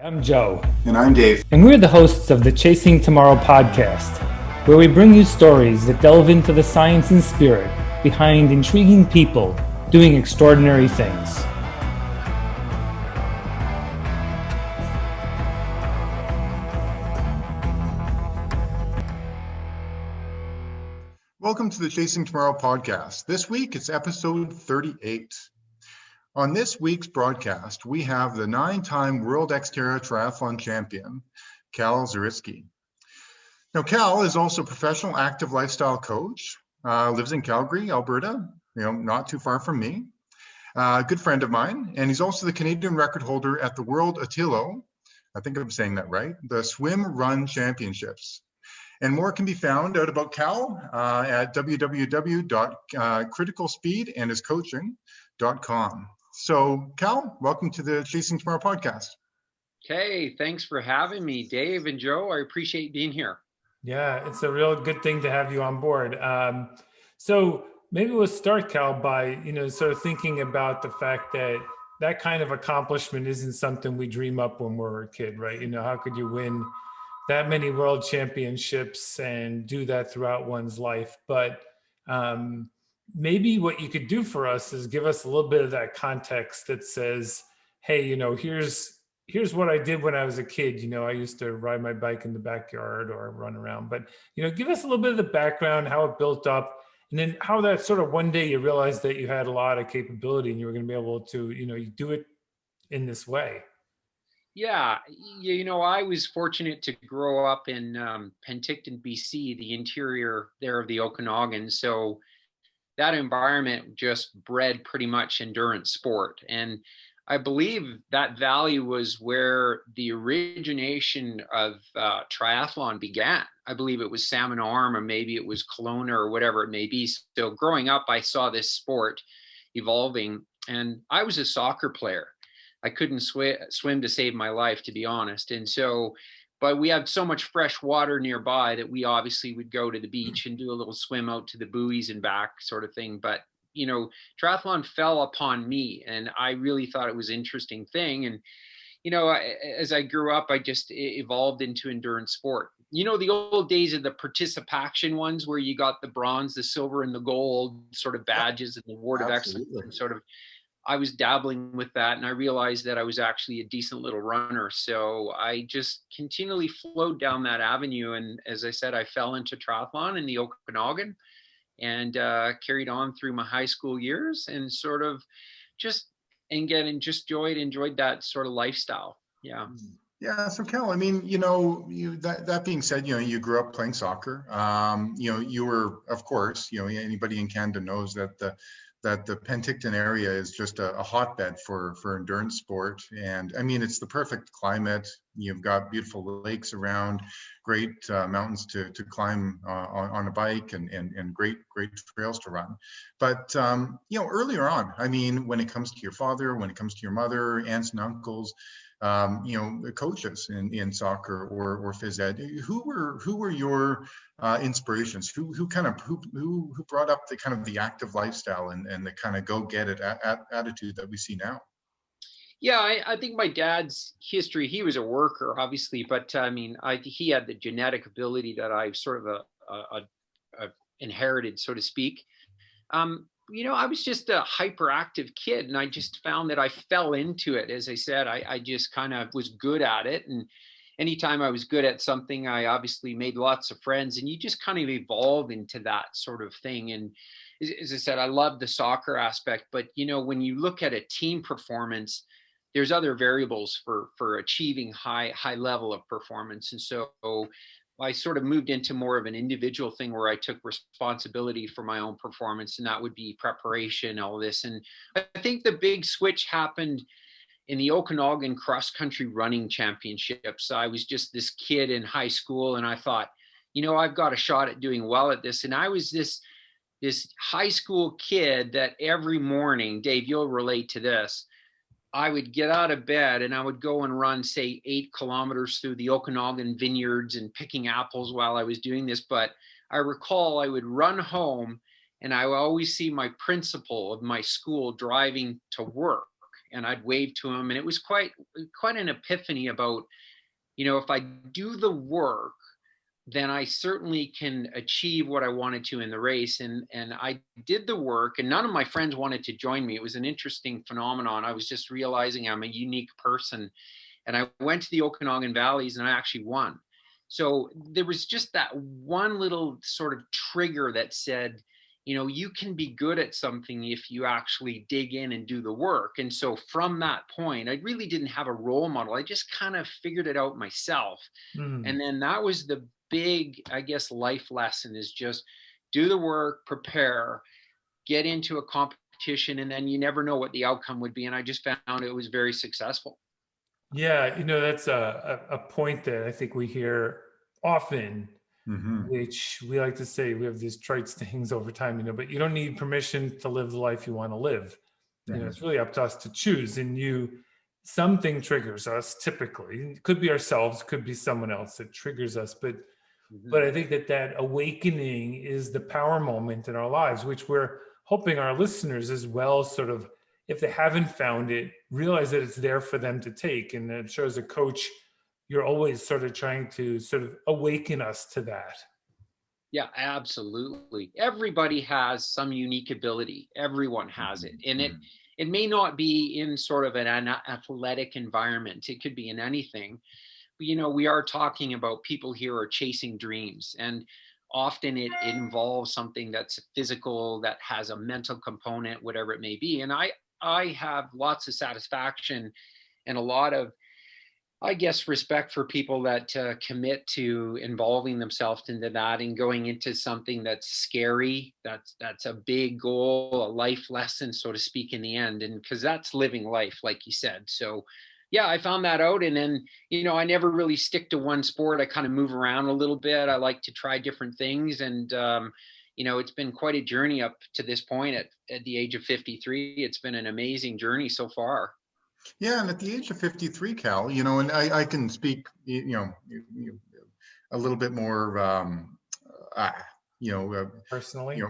I'm Joe. And I'm Dave. And we're the hosts of the Chasing Tomorrow podcast, where we bring you stories that delve into the science and spirit behind intriguing people doing extraordinary things. Welcome to the Chasing Tomorrow podcast. This week, it's episode 38. On this week's broadcast, we have the 9-time World Xterra triathlon champion, Cal ZarysKi. Now, Cal is also a professional active lifestyle coach, lives in Calgary, Alberta, not too far from me, a good friend of mine, and he's also the Canadian record holder at the World Otillo, I think I'm saying that right, the Swim Run Championships. And more can be found out about Cal at www.criticalspeedandhiscoaching.com. So, Cal, welcome to the Chasing Tomorrow podcast. Okay, thanks for having me, Dave and Joe. I appreciate being here. Yeah, it's a real good thing to have you on board. So maybe we'll start, Cal, by sort of thinking about the fact that kind of accomplishment isn't something we dream up when we're a kid, right? How could you win that many world championships and do that throughout one's life? But maybe what you could do for us is give us a little bit of that context that says, hey, here's what I did when I was a kid. I used to ride my bike in the backyard or run around, but give us a little bit of the background, how it built up, and then how that sort of one day you realized that you had a lot of capability and you were going to be able to, you do it in this way. Yeah, I was fortunate to grow up in Penticton, BC, the interior there of the Okanagan. So that environment just bred pretty much endurance sport. And I believe that valley was where the origination of triathlon began. I believe it was Salmon Arm, or maybe it was Kelowna, or whatever it may be. So growing up, I saw this sport evolving, and I was a soccer player. I couldn't swim to save my life, to be honest. And so, but we had so much fresh water nearby that we obviously would go to the beach and do a little swim out to the buoys and back, sort of thing. But, triathlon fell upon me, and I really thought it was an interesting thing. And, as I grew up, I just evolved into endurance sport. The old days of the participation ones where you got the bronze, the silver, and the gold sort of badges and the award of excellence, and sort of, I was dabbling with that, and I realized that I was actually a decent little runner. So I just continually flowed down that avenue. And as I said, I fell into triathlon in the Okanagan and carried on through my high school years and sort of just enjoyed that sort of lifestyle. Yeah. Yeah. So, Cal, that being said, you grew up playing soccer. You were, of course, anybody in Canada knows that the Penticton area is just a hotbed for endurance sport. And it's the perfect climate. You've got beautiful lakes around, great mountains to climb on a bike, and great trails to run. But, earlier on, when it comes to your father, when it comes to your mother, aunts and uncles, coaches in soccer or phys ed, who were your inspirations? Who brought up the kind of the active lifestyle and the kind of go get it attitude that we see now? Yeah, I think my dad's history, he was a worker, obviously, but he had the genetic ability that I've sort of inherited, so to speak. I was just a hyperactive kid, and I just found that I fell into it. As I said, I just kind of was good at it. And anytime I was good at something, I obviously made lots of friends, and you just kind of evolve into that sort of thing. And as I said, I love the soccer aspect, but when you look at a team performance, there's other variables for achieving high level of performance. And so I sort of moved into more of an individual thing where I took responsibility for my own performance, and that would be preparation, all this. And I think the big switch happened in the Okanagan cross country running championships. I was just this kid in high school, and I thought, I've got a shot at doing well at this. And I was this high school kid that every morning, Dave, you'll relate to this, I would get out of bed and I would go and run, say, 8 kilometers through the Okanagan vineyards and picking apples while I was doing this. But I recall I would run home and I would always see my principal of my school driving to work. and I'd wave to them. And it was quite an epiphany about, if I do the work, then I certainly can achieve what I wanted to in the race. And I did the work, and none of my friends wanted to join me. It was an interesting phenomenon. I was just realizing I'm a unique person. And I went to the Okanagan Valleys and I actually won. So there was just that one little sort of trigger that said, you can be good at something if you actually dig in and do the work. And so from that point, I really didn't have a role model. I just kind of figured it out myself. And then that was the big, I guess, life lesson, is just do the work, prepare, get into a competition, and then you never know what the outcome would be. And I just found it was very successful. Yeah, that's a point that I think we hear often, which we like to say we have these trite sayings over time, but you don't need permission to live the life you want to live. It's really up to us to choose. And something triggers us typically. It could be ourselves, could be someone else that triggers us. But I think that awakening is the power moment in our lives, which we're hoping our listeners as well sort of, if they haven't found it, realize that it's there for them to take. And it shows a coach, you're always sort of trying to sort of awaken us to that. Yeah, absolutely. Everybody has some unique ability. Everyone has it. And it may not be in sort of an athletic environment. It could be in anything. But, we are talking about people here are chasing dreams. And often it involves something that's physical, that has a mental component, whatever it may be. And I have lots of satisfaction and a lot of, I guess, respect for people that commit to involving themselves into that and going into something that's scary. That's a big goal, a life lesson, so to speak, in the end. And because that's living life, like you said. So yeah, I found that out. And then, I never really stick to one sport. I kind of move around a little bit. I like to try different things. And, it's been quite a journey up to this point at the age of 53. It's been an amazing journey so far. Yeah, and at the age of 53, Cal, and I can speak, a little bit more, Personally,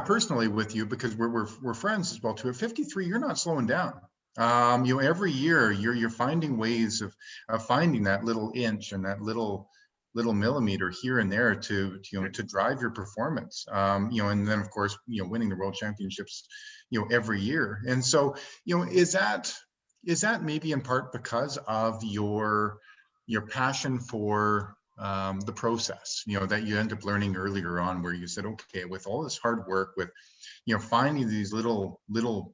personally with you, because we're friends as well too. At 53, you're not slowing down. Every year you're finding ways of finding that little inch and that little millimeter here and there to drive your performance. And then of course, winning the world championships, every year. And so, is that maybe in part because of your passion for the process, that you end up learning earlier on, where you said, okay, with all this hard work, with finding these little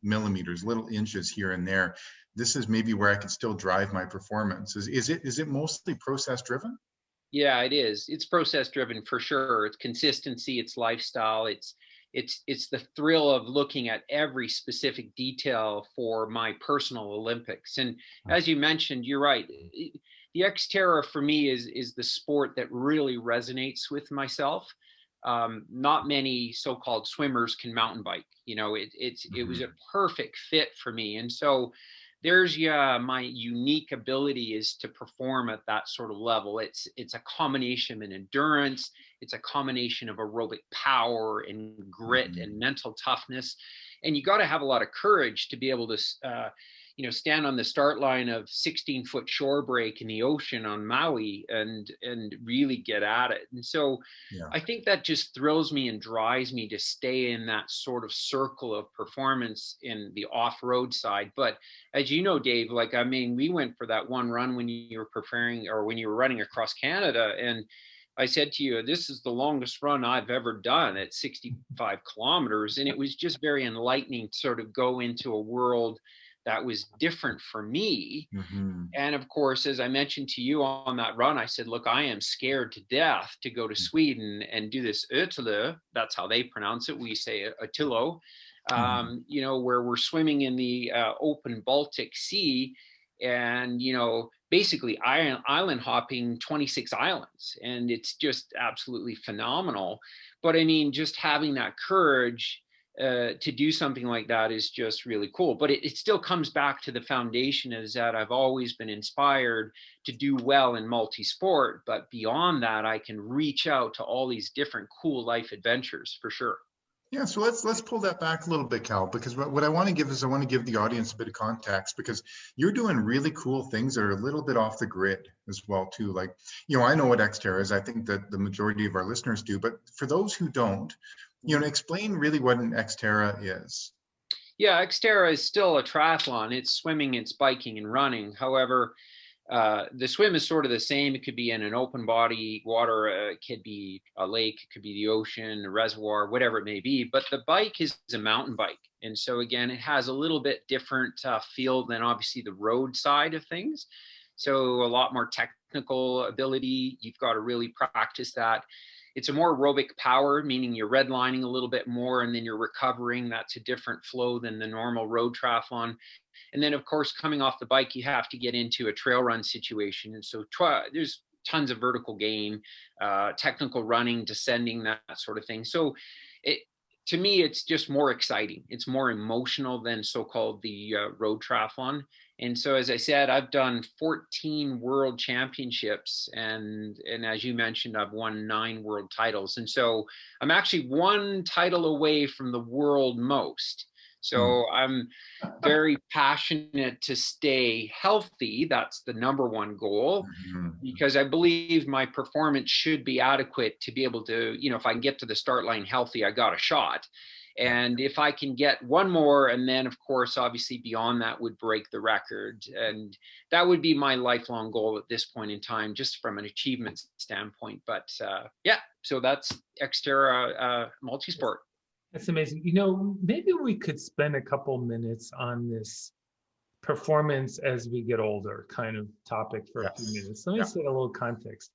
millimeters, little inches here and there, this is maybe where I can still drive my performance. Is it mostly process driven? Yeah, it is. It's process driven for sure. It's consistency, it's lifestyle, it's the thrill of looking at every specific detail for my personal Olympics. And as you mentioned, you're right. The Xterra for me is the sport that really resonates with myself. Not many so-called swimmers can mountain bike. It was a perfect fit for me. And so there's my unique ability is to perform at that sort of level. It's a combination of endurance. It's a combination of aerobic power and grit and mental toughness. And you got to have a lot of courage to be able to stand on the start line of 16-foot shore break in the ocean on Maui and really get at it. And so I think that just thrills me and drives me to stay in that sort of circle of performance in the off-road side. But as you know, Dave, we went for that one run when you were preparing, or when you were running across Canada, and I said to you, this is the longest run I've ever done at 65 kilometers. And it was just very enlightening to sort of go into a world that was different for me. And of course, as I mentioned to you on that run, I said, look, I am scared to death to go to Sweden and do this Otillo. That's how they pronounce it. We say Otillo, where we're swimming in the open Baltic Sea and, basically island hopping 26 islands. And it's just absolutely phenomenal. But I mean, just having that courage to do something like that is just really cool. But it still comes back to the foundation, is that I've always been inspired to do well in multi-sport, but beyond that, I can reach out to all these different cool life adventures for sure. Yeah, so let's pull that back a little bit, Cal, because what I want to give is I want to give the audience a bit of context, because you're doing really cool things that are a little bit off the grid as well too. Like, I know what Xterra is. I think that the majority of our listeners do, but for those who don't, explain really what an Xterra is. Yeah, Xterra is still a triathlon. It's swimming, it's biking, and running. However, the swim is sort of the same. It could be in an open body water, it could be a lake, it could be the ocean, a reservoir, whatever it may be. But the bike is a mountain bike. And so again, it has a little bit different feel than obviously the road side of things. So a lot more technical ability. You've got to really practice that. It's a more aerobic power, meaning you're redlining a little bit more and then you're recovering. That's a different flow than the normal road triathlon. And then, of course, coming off the bike, you have to get into a trail run situation. And so there's tons of vertical gain, technical running, descending, that sort of thing. So to me, it's just more exciting. It's more emotional than so-called the road triathlon. And so, as I said, I've done 14 world championships. And as you mentioned, I've won 9 world titles. And so I'm actually 1 title away from the world most. So I'm very passionate to stay healthy. That's the number 1 goal, because I believe my performance should be adequate to be able to, if I can get to the start line healthy, I got a shot. And if I can get 1 more, and then of course, obviously beyond that would break the record. And that would be my lifelong goal at this point in time, just from an achievement standpoint. But yeah, so that's Xterra multisport. That's amazing. Maybe we could spend a couple minutes on this performance as we get older kind of topic for a few minutes. Let me set a little context.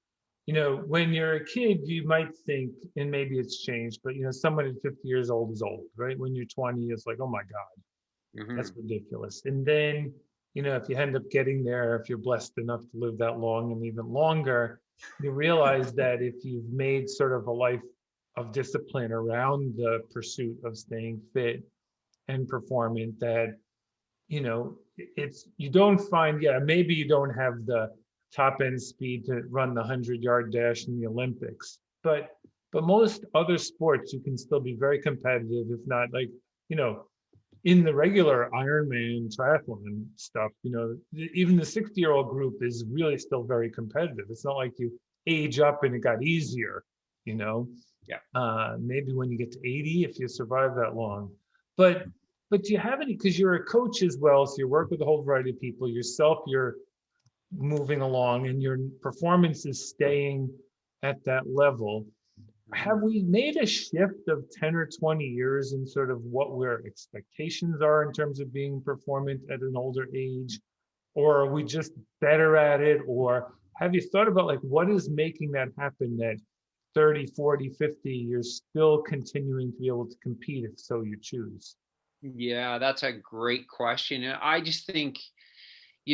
When you're a kid, you might think, and maybe it's changed, but someone at 50 years old is old, right? When you're 20, it's like, oh my God, that's ridiculous. And then, if you end up getting there, if you're blessed enough to live that long and even longer, you realize that if you've made sort of a life of discipline around the pursuit of staying fit and performant, that you don't find, maybe you don't have the top end speed to run the 100-yard dash in the Olympics, but most other sports you can still be very competitive, if not like in the regular Ironman triathlon stuff, even the 60-year-old group is really still very competitive. It's not like you age up and it got easier, maybe when you get to 80, if you survive that long. But do you have any, because you're a coach as well, so you work with a whole variety of people, yourself, you're moving along and your performance is staying at that level. Have we made a shift of 10 or 20 years in sort of what our expectations are in terms of being performant at an older age? Or are we just better at it? Or have you thought about like what is making that happen, that 30, 40, 50, you're still continuing to be able to compete if so you choose? Yeah, that's a great question. And I just think,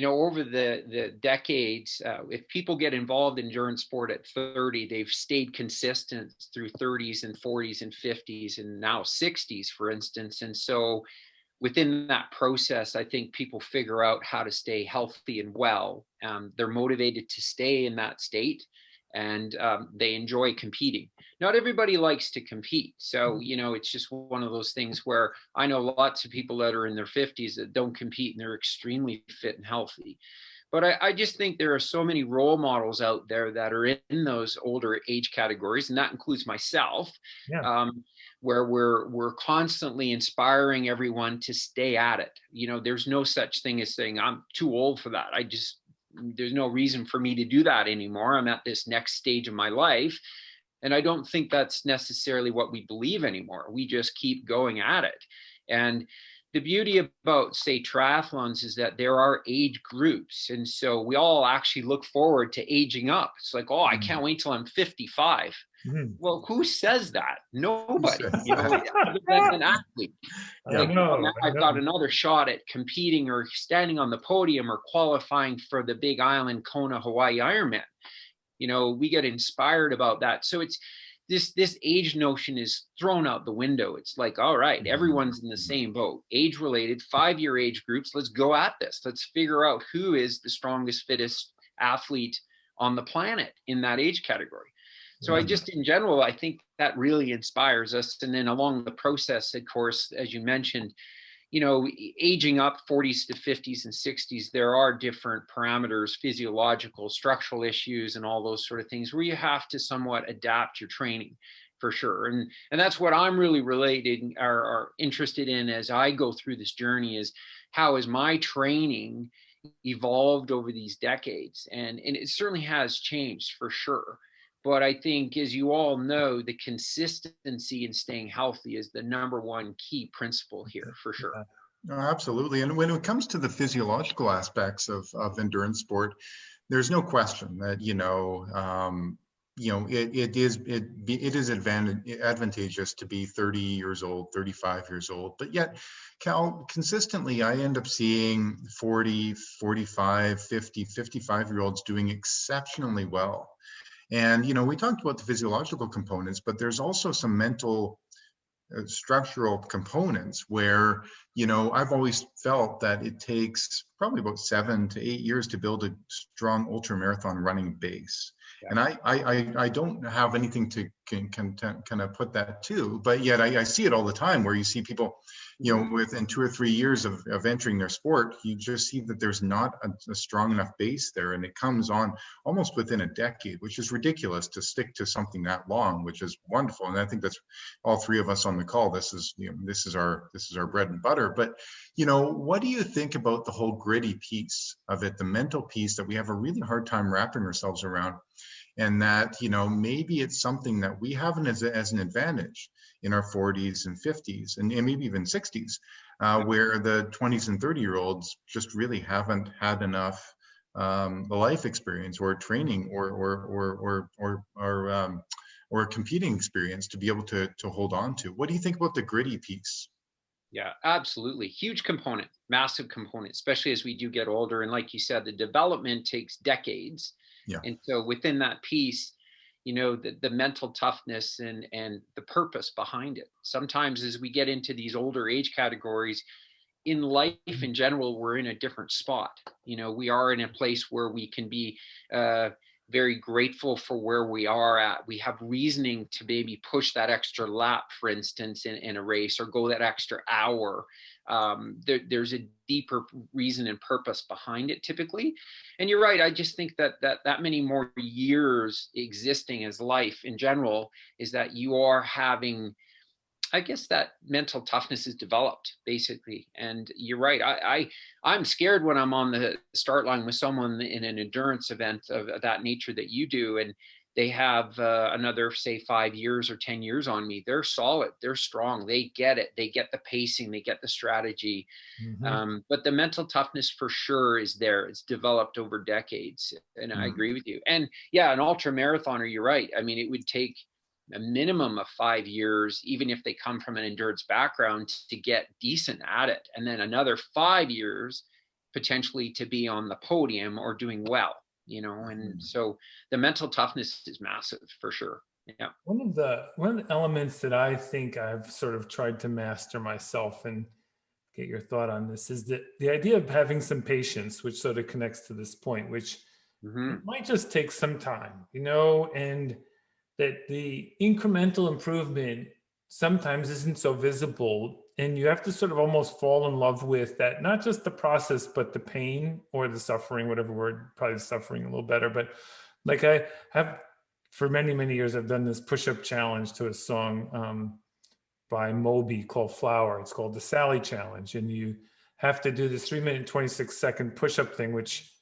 over the decades, if people get involved in endurance sport at 30, they've stayed consistent through 30s and 40s and 50s and now 60s, for instance. And so within that process, I think people figure out how to stay healthy and well. They're motivated to stay in that state, and they enjoy competing. Not everybody likes to compete. So, it's just one of those things where I know lots of people that are in their 50s that don't compete and they're extremely fit and healthy. But I just think there are so many role models out there that are in those older age categories, and that includes myself, where we're constantly inspiring everyone to stay at it. There's no such thing as saying, I'm too old for that. There's no reason for me to do that anymore. I'm at this next stage of my life. And I don't think that's necessarily what we believe anymore. We just keep going at it. And the beauty about, say, triathlons is that there are age groups. And so we all actually look forward to aging up. It's like, I can't wait till I'm 55. Well, who says that? Nobody, other than an athlete. I've got another shot at competing or standing on the podium or qualifying for the Big Island Kona Hawaii Ironman. We get inspired about that. So it's this age notion is thrown out the window. It's like, all right, everyone's in the same boat. Age related, 5-year age groups. Let's go at this. Let's figure out who is the strongest, fittest athlete on the planet in that age category. So I just, in general, I think that really inspires us. And then along the process, of course, as you mentioned, aging up 40s to 50s and 60s, there are different parameters, physiological, structural issues, and all those sort of things where you have to somewhat adapt your training for sure. And that's what I'm really related or interested in as I go through this journey, is how has my training evolved over these decades? And it certainly has changed for sure. But I think, as you all know, the consistency in staying healthy is the number one key principle here for sure. No, absolutely. And when it comes to the physiological aspects of endurance sport, there's no question that, it is advantageous to be 30 years old, 35 years old. But yet, Cal, consistently, I end up seeing 40, 45, 50, 55-year-olds doing exceptionally well. And, we talked about the physiological components, but there's also some mental structural components where, I've always felt that it takes probably about 7 to 8 years to build a strong ultramarathon running base. Yeah. And I don't have anything to kind of put that to, but yet I see it all the time where you see people, within 2 or 3 years of entering their sport, you just see that there's not a strong enough base there, and it comes on almost within a decade, which is ridiculous to stick to something that long, which is wonderful. And I think that's all three of us on the call. This is our bread and butter. But what do you think about the whole gritty piece of it, the mental piece that we have a really hard time wrapping ourselves around? And that, maybe it's something that we have as an advantage in our 40s and 50s and maybe even 60s, where the 20s and 30-year-olds just really haven't had enough life experience or training or competing experience to be able to hold on to. What do you think about the gritty piece? Yeah, absolutely. Huge component, massive component, especially as we do get older. And like you said, the development takes decades. Yeah. And so within that piece, the mental toughness and the purpose behind it. Sometimes as we get into these older age categories, in life in general, we're in a different spot. We are in a place where we can be very grateful for where we are at. We have reasoning to maybe push that extra lap, for instance, in a race, or go that extra hour. There's a deeper reason and purpose behind it typically. And you're right. I just think that many more years existing as life in general is that you are having, I guess, that mental toughness is developed basically. And you're right. I'm scared when I'm on the start line with someone in an endurance event of that nature that you do, and they have another, say, 5 years or 10 years on me. They're solid. They're strong. They get it. They get the pacing. They get the strategy. Mm-hmm. But the mental toughness for sure is there. It's developed over decades. And I agree with you. And yeah, an ultra marathoner, you're right. I mean, it would take a minimum of 5 years, even if they come from an endurance background, to get decent at it. And then another 5 years potentially to be on the podium or doing well. And so the mental toughness is massive for sure. Yeah. One of the elements that I think I've sort of tried to master myself, and get your thought on this, is that the idea of having some patience, which sort of connects to this point, which it might just take some time, and that the incremental improvement sometimes isn't so visible. And you have to sort of almost fall in love with that, not just the process, but the pain or the suffering, whatever word, probably suffering a little better. But like I have, for many, many years, I've done this push-up challenge to a song by Moby called Flower. It's called the Sally Challenge. And you have to do this 3-minute, 26-second push-up thing, which,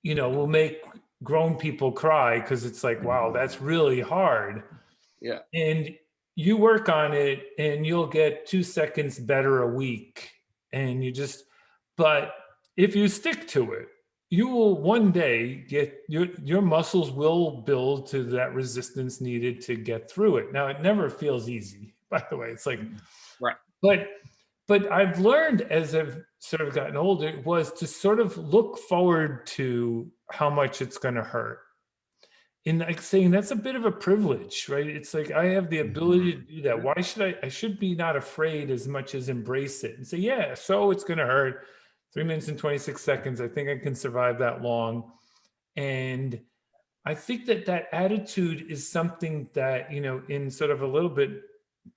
will make grown people cry because it's like, wow, that's really hard. Yeah. And you work on it and you'll get 2 seconds better a week. And but if you stick to it, you will one day get your muscles will build to that resistance needed to get through it. Now, it never feels easy, by the way. It's like, right. But I've learned as I've sort of gotten older was to sort of look forward to how much it's going to hurt. And like saying that's a bit of a privilege, right? It's like I have the ability to do that. Why should I should be not afraid as much as embrace it and say, yeah, so it's going to hurt. 3 minutes and 26 seconds. I think I can survive that long. And I think that that attitude is something that, you know, in sort of a little bit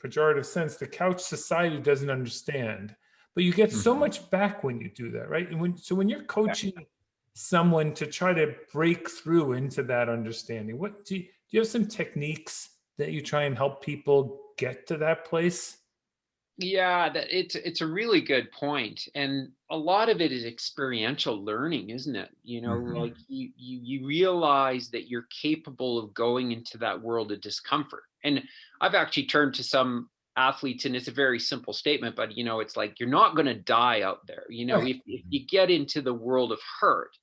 pejorative sense, the couch society doesn't understand. But you get so Mhm. much back when you do that, right? And when you're coaching someone to try to break through into that understanding, what do you have some techniques that you try and help people get to that place? Yeah, that it's a really good point, and a lot of it is experiential learning, isn't it? You know, Mhm. like you realize that you're capable of going into that world of discomfort. And I've actually turned to some athletes, and it's a very simple statement, but you know, it's like you're not going to die out there. You know, Right. if you get into the world of hurt,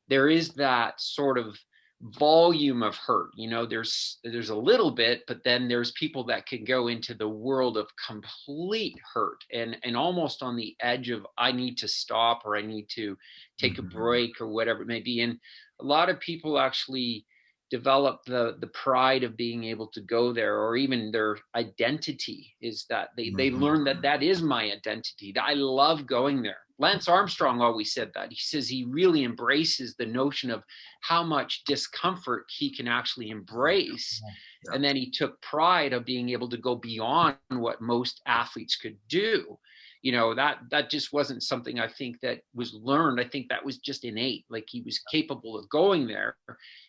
there is that sort of volume of hurt. You know, there's a little bit, but then there's people that can go into the world of complete hurt and almost on the edge of I need to stop or I need to take a Mhm. break or whatever it may be. And a lot of people actually develop the pride of being able to go there, or even their identity is that they learn that Mhm. that is my identity, that I love going there. Lance Armstrong always said that. He says he really embraces the notion of how much discomfort he can actually embrace. Yeah. And then he took pride of being able to go beyond what most athletes could do. You know, that just wasn't something I think that was learned. I think that was just innate. Like he was capable of going there.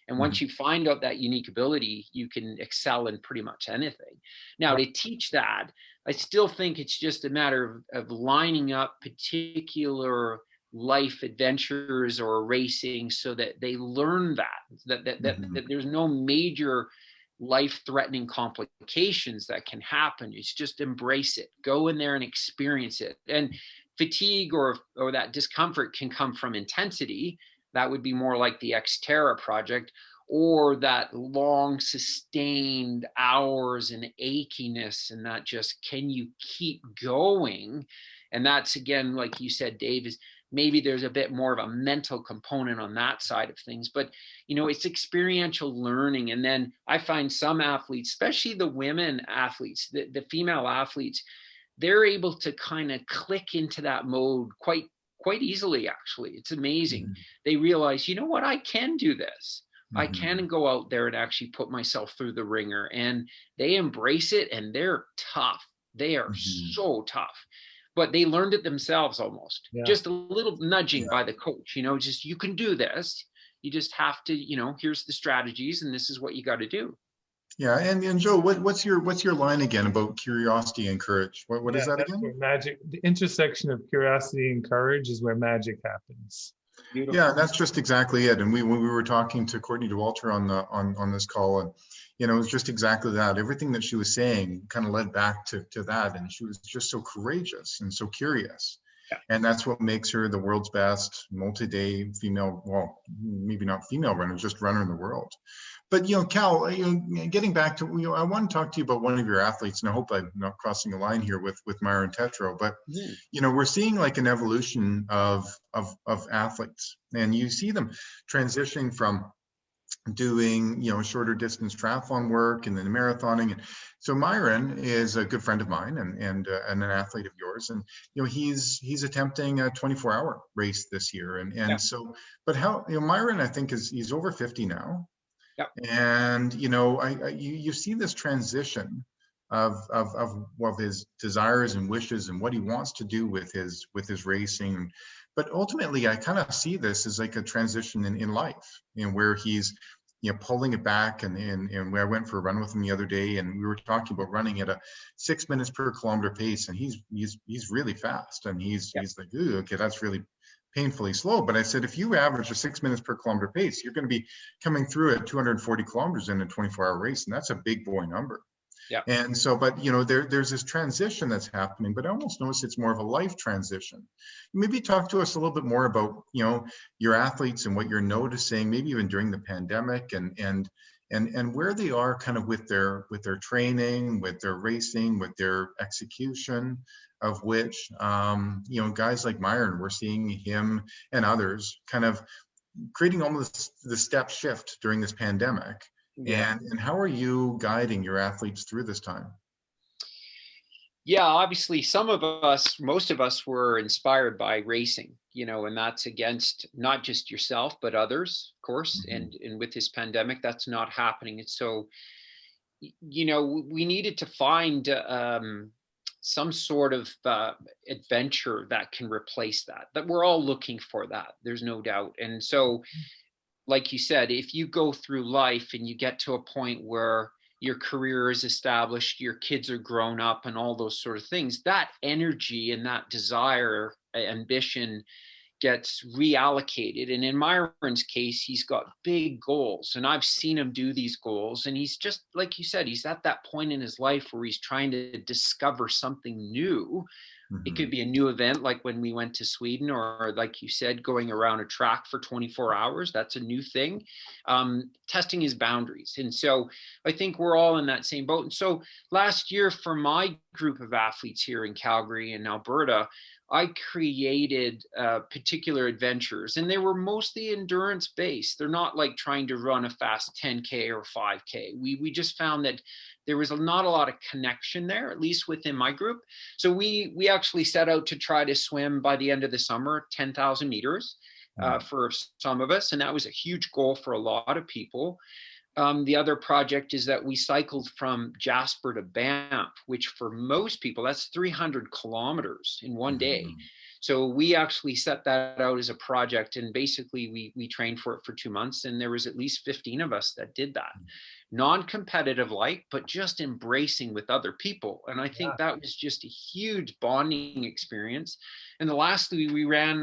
And once Mhm. you find out that unique ability, you can excel in pretty much anything. Now, to teach that, I still think it's just a matter of lining up particular life adventures or racing so that they learn that Mhm. there's no major life threatening complications that can happen. It's just embrace it, go in there and experience it. And fatigue or that discomfort can come from intensity. That would be more like the Xterra project, or that long sustained hours and achiness, and that just can you keep going. And that's again, like you said, Dave, is maybe there's a bit more of a mental component on that side of things. But you know, it's experiential learning. And then I find some athletes, especially the women athletes, the female athletes, they're able to kind of click into that mode quite easily. Actually, it's amazing. Mhm. They realize, you know what, I can do this. I Mhm. can go out there and actually put myself through the ringer, and they embrace it, and they're tough. They are Mhm. so tough, but they learned it themselves, almost Yeah. just a little nudging Yeah. by the coach, you know, just you can do this. You just have to, you know, here's the strategies and this is what you got to do. Yeah. And Joe, what's your line again about curiosity and courage? What is Yeah, that that's again? where magic, the intersection of curiosity and courage is where magic happens. Yeah, Beautiful. that's just exactly it. And when we were talking to Courtney DeWalter on this call, and you know, it was just exactly that. Everything that she was saying kind of led back to that, and she was just so courageous and so curious. Yeah. And that's what makes her the world's best multi-day female, well, maybe not female runner, just runner in the world. But you know, Cal, getting back to, I want to talk to you about one of your athletes, and I hope I'm not crossing the line here with Myron Tetro. But Mhm. you know, we're seeing like an evolution of athletes, and you see them transitioning from doing shorter distance triathlon work and then marathoning. And so Myron is a good friend of mine and an athlete of yours, and he's attempting a 24-hour race this year, Yeah. and so, but how, Myron, I think, he's over 50 now, Yeah. and you see this transition of his desires and wishes and what he wants to do with his racing. But ultimately, I kind of see this as like a transition in life, where he's pulling it back. And I went for a run with him the other day, and we were talking about running at a 6 minutes per kilometer pace, and he's really fast, and Yeah. he's like, ooh, okay, that's really painfully slow. But I said, if you average a 6 minutes per kilometer pace, you're going to be coming through at 240 kilometers in a 24-hour race, and that's a big boy number. Yeah. And so, but there's this transition that's happening, but I almost notice it's more of a life transition. Maybe talk to us a little bit more about your athletes and what you're noticing, maybe even during the pandemic, and where they are kind of with their training, with their racing, with their execution, of which guys like Myron, we're seeing him and others kind of creating almost the step shift during this pandemic. Yeah. And how are you guiding your athletes through this time? Yeah, obviously some of us, most of us were inspired by racing, and that's against not just yourself, but others, of course. Mhm. And with this pandemic, that's not happening. And so, we needed to find some sort of adventure that can replace that we're all looking for that. There's no doubt. And so, like you said, if you go through life and you get to a point where your career is established, your kids are grown up, and all those sort of things, that energy and that desire, ambition gets reallocated. And in Myron's case, he's got big goals, and I've seen him do these goals. And he's just, like you said, he's at that point in his life where he's trying to discover something new. It Mhm. could be a new event, like when we went to Sweden, or like you said, going around a track for 24 hours. That's a new thing. Testing his boundaries. And so I think we're all in that same boat. And so last year, for my group of athletes here in Calgary and Alberta, I created particular adventures, and they were mostly endurance based. They're not like trying to run a fast 10K or 5K. We just found that there was not a lot of connection there, at least within my group. So we actually set out to try to swim by the end of the summer 10,000 meters for some of us, and that was a huge goal for a lot of people. The other project is that we cycled from Jasper to Banff, which for most people, that's 300 kilometers in one day. Mhm. So we actually set that out as a project, and basically we trained for it for 2 months, and there was at least 15 of us that did that. Non-competitive like, but just embracing with other people. And I think that was just a huge bonding experience. And lastly, we ran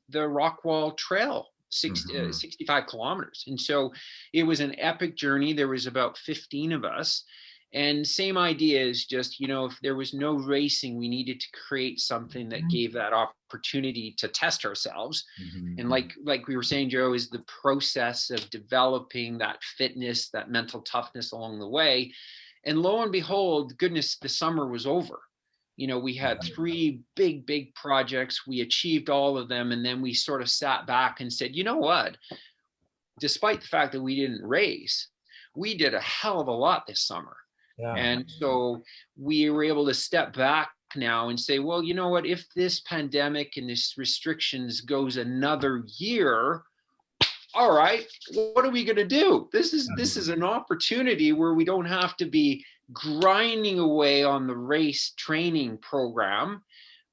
the Rockwall Trail, Mhm. 65 kilometers. And so it was an epic journey. There was about 15 of us. And same idea is just, if there was no racing, we needed to create something that gave that opportunity to test ourselves. And Mhm. like we were saying, Joe, is the process of developing that fitness, that mental toughness along the way. And lo and behold, goodness, the summer was over. We had three big projects. We achieved all of them. And then we sort of sat back and said, you know what? Despite the fact that we didn't race, we did a hell of a lot this summer. Yeah. And so we were able to step back now and say, well, you know what, if this pandemic and this restrictions goes another year, all right, what are we going to do? This is an opportunity where we don't have to be grinding away on the race training program,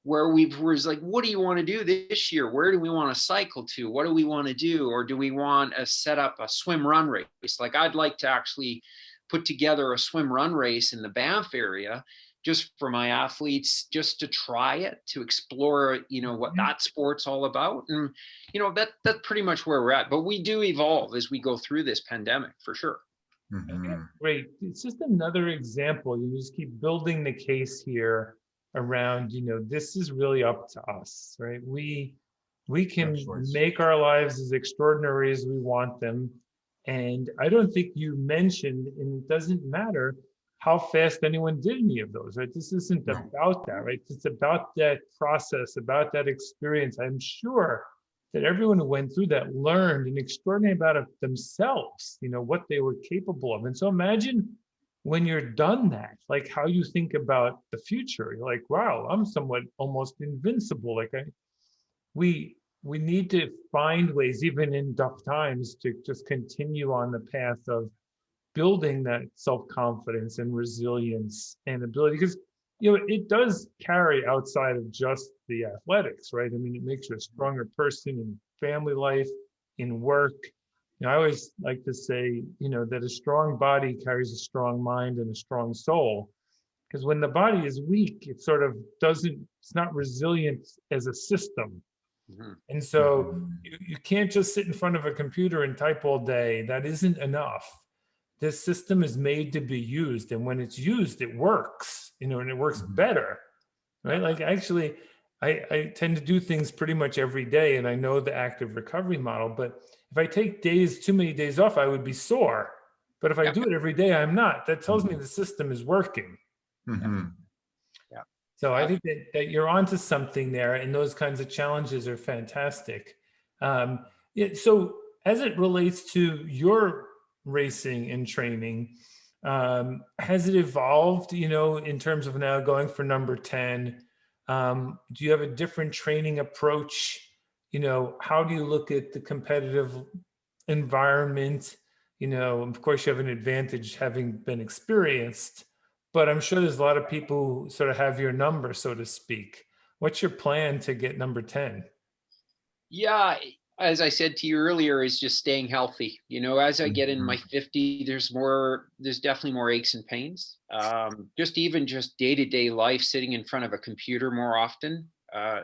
where was like, what do you want to do this year? Where do we want to cycle to? What do we want to do? Or do we want to set up a swim run race? Like, I'd like to actually put together a swim run race in the Banff area just for my athletes, just to try it, to explore, what that sport's all about. And, that's pretty much where we're at. But we do evolve as we go through this pandemic, for sure. Mhm. Great. It's just another example. You just keep building the case here around, this is really up to us, right? We can choice. make our lives as extraordinary as we want them. And I don't think you mentioned, and it doesn't matter how fast anyone did any of those, right? This isn't No. about that, right? It's about that process, about that experience. I'm sure that everyone who went through that learned an extraordinary amount of themselves, what they were capable of. And so imagine when you're done that, like how you think about the future. You're like, wow, I'm somewhat almost invincible. We need to find ways, even in tough times, to just continue on the path of building that self-confidence and resilience and ability, because it does carry outside of just the athletics, right? I mean, it makes you a stronger person in family life, in work. I always like to say, that a strong body carries a strong mind and a strong soul, because when the body is weak, it sort of doesn't, it's not resilient as a system. Mm-hmm. And so Mhm. you can't just sit in front of a computer and type all day. That isn't enough. This system is made to be used, and when it's used, it works, and it works better, right? Like, actually, I tend to do things pretty much every day, and I know the active recovery model, but if I take too many days off, I would be sore. But if I Yep. do it every day, I'm not. That tells me the system is working. Mhm. Yeah. So I think that you're onto something there, and those kinds of challenges are fantastic. So as it relates to your racing and training, Has it evolved, in terms of now going for number 10? Do you have a different training approach? How do you look at the competitive environment? Of course, you have an advantage having been experienced, but I'm sure there's a lot of people who sort of have your number, so to speak. What's your plan to get number 10? Yeah, as I said to you earlier, is just staying healthy. As I get in my 50, there's definitely more aches and pains. Just day-to-day life, sitting in front of a computer more often.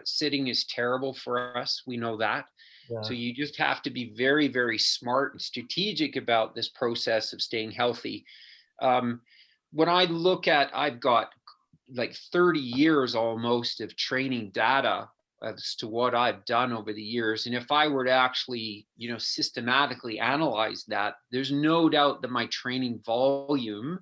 Sitting is terrible for us. We know that. Yeah. So you just have to be very, very smart and strategic about this process of staying healthy. When I look at, I've got like 30 years almost of training data as to what I've done over the years. And if I were to actually, systematically analyze that, there's no doubt that my training volume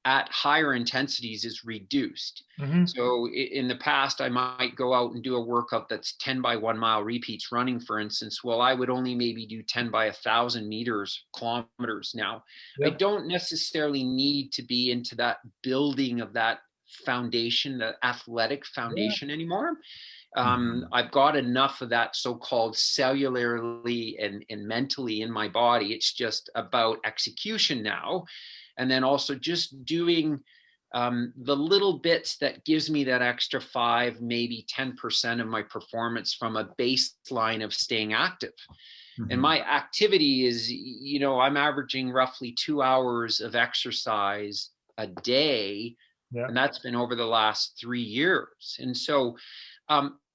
at higher intensities is reduced. Mm-hmm. So in the past, I might go out and do a workout that's 10 by 1 mile repeats running, for instance. Well, I would only maybe do 10 by 1,000 kilometers now. Yep. I don't necessarily need to be into that building of that foundation, the athletic foundation anymore. I've got enough of that so-called cellularly and mentally in my body. It's just about execution now. And then also just doing the little bits that gives me that extra 5, maybe 10% of my performance from a baseline of staying active. Mm-hmm. And my activity is, I'm averaging roughly 2 hours of exercise a day. Yeah. And that's been over the last 3 years. And so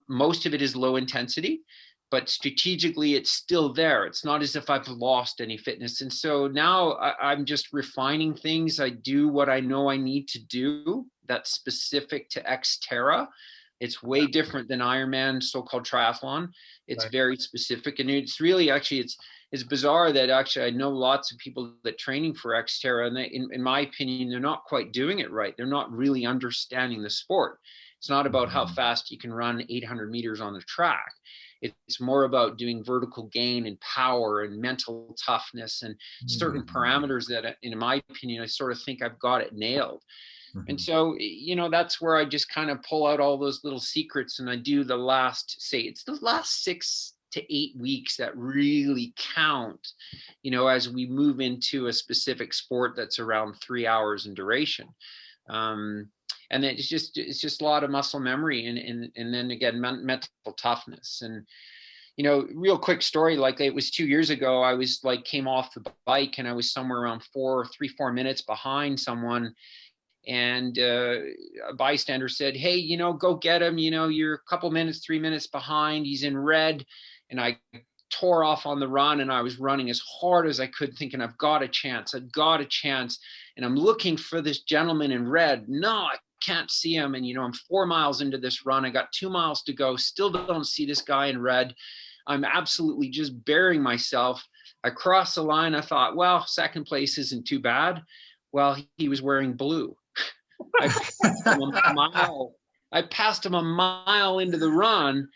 most of it is low intensity, but strategically it's still there. It's not as if I've lost any fitness. And so now I'm just refining things. I do what I know I need to do that's specific to Xterra. It's way different than Ironman, so-called triathlon. It's very specific. And it's really it's bizarre that actually I know lots of people that training for Xterra, and they, in my opinion, they're not quite doing it right. They're not really understanding the sport. It's not about how fast you can run 800 meters on the track. It's more about doing vertical gain and power and mental toughness and certain parameters that, in my opinion, I sort of think I've got it nailed. Mm-hmm. And so, that's where I just kind of pull out all those little secrets, and I do it's the last 6 to 8 weeks that really count, as we move into a specific sport that's around 3 hours in duration. And then it's just a lot of muscle memory and then again, mental toughness. And, real quick story, like it was 2 years ago, I was came off the bike and I was somewhere around 4 minutes behind someone. And a bystander said, "Hey, go get him. You're a couple minutes, 3 minutes behind. He's in red." And I tore off on the run, and I was running as hard as I could, thinking I've got a chance. And I'm looking for this gentleman in red. No, I can't see him. And, I'm 4 miles into this run. I got 2 miles to go. Still don't see this guy in red. I'm absolutely just burying myself. I crossed the line. I thought, well, second place isn't too bad. Well, he was wearing blue. I passed him a mile into the run,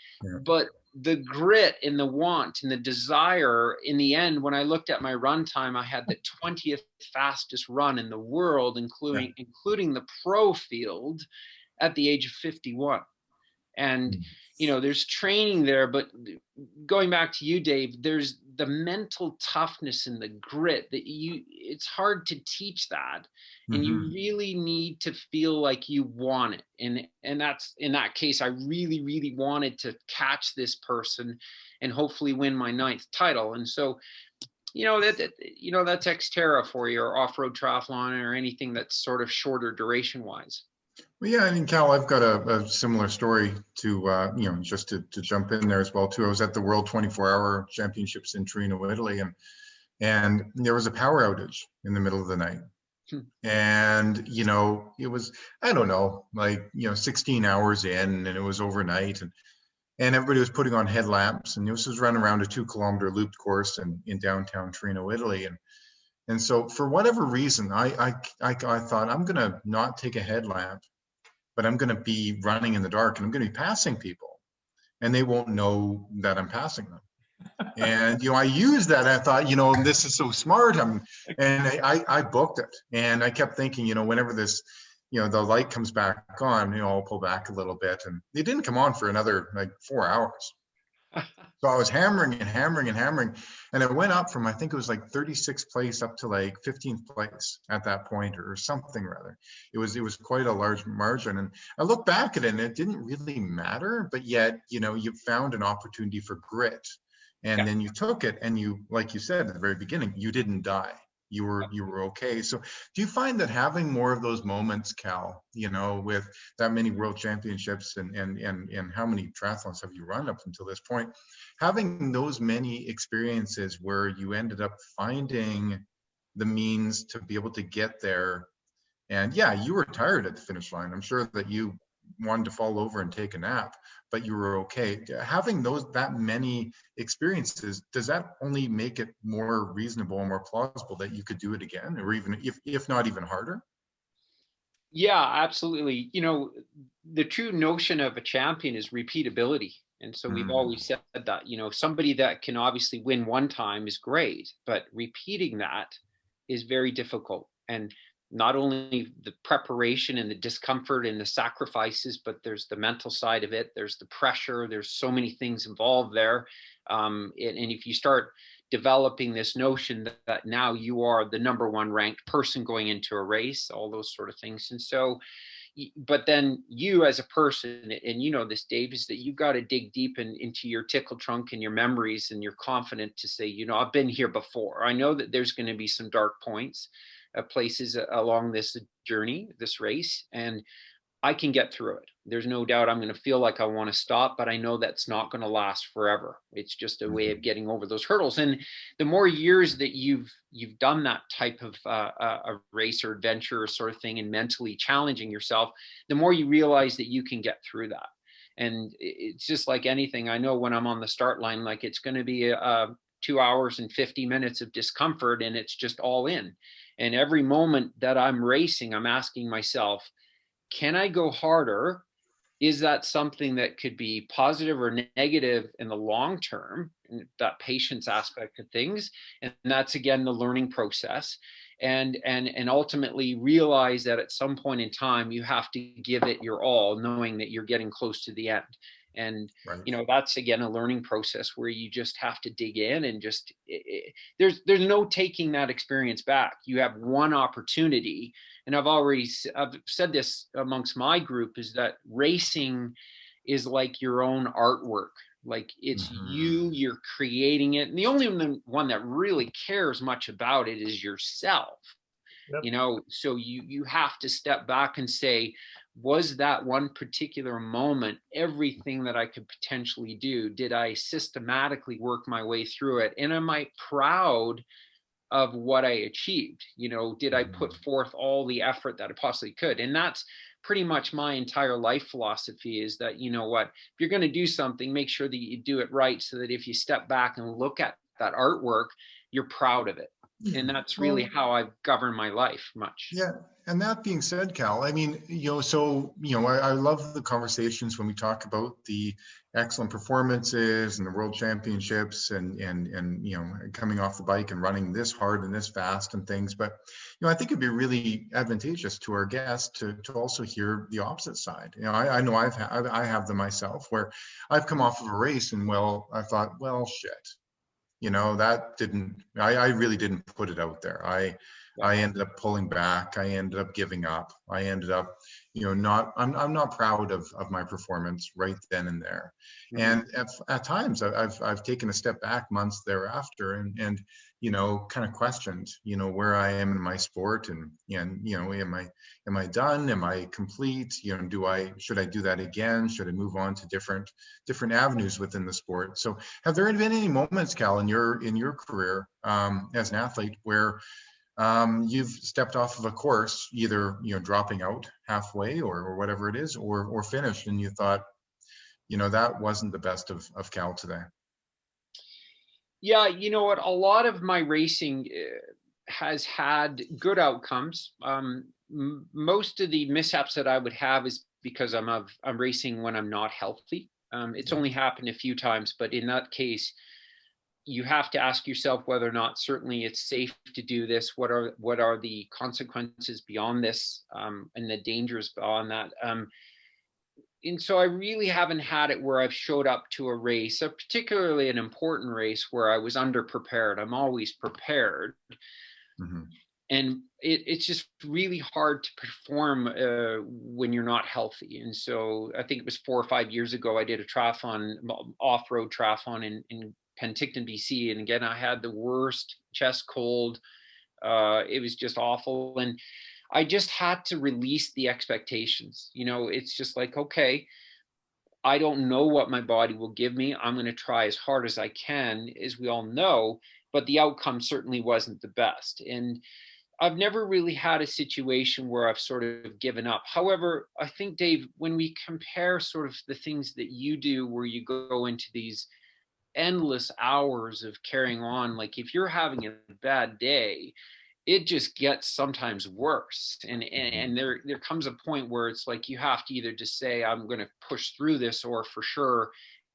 but the grit and the want and the desire, in the end, when I looked at my run time, I had the 20th fastest run in the world, including the pro field at the age of 51. And, there's training there, but going back to you, Dave, there's the mental toughness and the grit that it's hard to teach that. And you really need to feel like you want it. And that's, in that case, I really, really wanted to catch this person and hopefully win my 9th title. And so, that's Xterra for you, or off-road triathlon, or anything that's sort of shorter duration wise. Well, yeah, and Cal, I've got a similar story to, just to jump in there as well, too. I was at the World 24-Hour Championships in Torino, Italy, and there was a power outage in the middle of the night. And, it was, I don't know, 16 hours in, and it was overnight, and everybody was putting on headlamps, and this was running around a 2-kilometer looped course in downtown Torino, Italy. And so for whatever reason, I thought, I'm going to not take a headlamp, but I'm going to be running in the dark, and I'm going to be passing people, and they won't know that I'm passing them. And, I used that. I thought, this is so smart. And I booked it. And I kept thinking, whenever this, the light comes back on, I'll pull back a little bit. And it didn't come on for another like 4 hours. So I was hammering and hammering and hammering. And it went up from, I think it was like 36th place up to like 15th place at that point, or something rather. It was quite a large margin. And I look back at it and it didn't really matter, but yet, you found an opportunity for grit. And then you took it, and you, like you said at the very beginning, you didn't die. You were okay. So do you find that having more of those moments, Cal, with that many world championships and how many triathlons have you run up until this point, having those many experiences where you ended up finding the means to be able to get there, and yeah, you were tired at the finish line. I'm sure that you wanted to fall over and take a nap, but you were okay. Having that many experiences, does that only make it more reasonable and more plausible that you could do it again, or even if not even harder? Yeah, absolutely. The true notion of a champion is repeatability. And so we've always said that, somebody that can obviously win one time is great, but repeating that is very difficult. And not only the preparation and the discomfort and the sacrifices, but there's the mental side of it. There's the pressure. There's so many things involved there. And if you start developing this notion that now you are the number one ranked person going into a race, all those sort of things. And so, but then you as a person, and this, Dave, is that you've got to dig deep into your tickle trunk and your memories, and you're confident to say, I've been here before. I know that there's going to be some dark points, places along this journey, this race, and I can get through it. There's no doubt I'm going to feel like I want to stop, but I know that's not going to last forever. It's just a way of getting over those hurdles. And the more years that you've done that type of a race or adventure sort of thing, and mentally challenging yourself, the more you realize that you can get through that. And it's just like anything. I know when I'm on the start line, like it's going to be 2 hours and 50 minutes of discomfort, and it's just all in. And every moment that I'm racing, I'm asking myself, can I go harder? Is that something that could be positive or negative in the long term? And that patience aspect of things. And that's, again, the learning process. And ultimately realize that at some point in time, you have to give it your all, knowing that you're getting close to the end. And, right. That's, again, a learning process where you just have to dig in and just, there's no taking that experience back. You have one opportunity. And I've said this amongst my group, is that racing is like your own artwork. Like it's you're creating it. And the only one that really cares much about it is yourself. Yep. So you have to step back and say, was that one particular moment everything that I could potentially do? Did I systematically work my way through it? And am I proud of what I achieved? Did I put forth all the effort that I possibly could? And that's pretty much my entire life philosophy, is that, if you're going to do something, make sure that you do it right, so that if you step back and look at that artwork, you're proud of it. And that's really how I've governed my life much. Yeah. And that being said, Cal, I mean, I love the conversations when we talk about the excellent performances and the world championships and coming off the bike and running this hard and this fast and things. But, I think it'd be really advantageous to our guests to also hear the opposite side. I know I have them myself, where I've come off of a race and, I thought, shit. I really didn't put it out there. I ended up pulling back. I ended up giving up. I ended up, I'm not proud of my performance right then and there. And at times I've taken a step back months thereafter and kind of questioned, where I am in my sport and am I done? Am I complete? Should I do that again? Should I move on to different avenues within the sport? So have there been any moments, Cal, in your career as an athlete where you've stepped off of a course, either dropping out halfway or whatever it is, or finished, and you thought, that wasn't the best of Cal today? Yeah, you know what? A lot of my racing has had good outcomes. Most of the mishaps that I would have is because I'm racing when I'm not healthy. It's only happened a few times, but in that case, you have to ask yourself whether or not certainly it's safe to do this. What are the consequences beyond this, and the dangers beyond that? And so I really haven't had it where I've showed up to a race, particularly an important race, where I was underprepared. I'm always prepared. Mm-hmm. And it's just really hard to perform when you're not healthy. And so I think it was 4 or 5 years ago, I did a triathlon, off-road triathlon in Penticton, BC. And again, I had the worst chest cold. It was just awful. And I just had to release the expectations. It's just like, okay, I don't know what my body will give me. I'm going to try as hard as I can, as we all know, but the outcome certainly wasn't the best. And I've never really had a situation where I've sort of given up. However, I think, Dave, when we compare sort of the things that you do, where you go into these endless hours of carrying on, like if you're having a bad day, it just gets sometimes worse. And there comes a point where it's like you have to either just say, I'm going to push through this, or for sure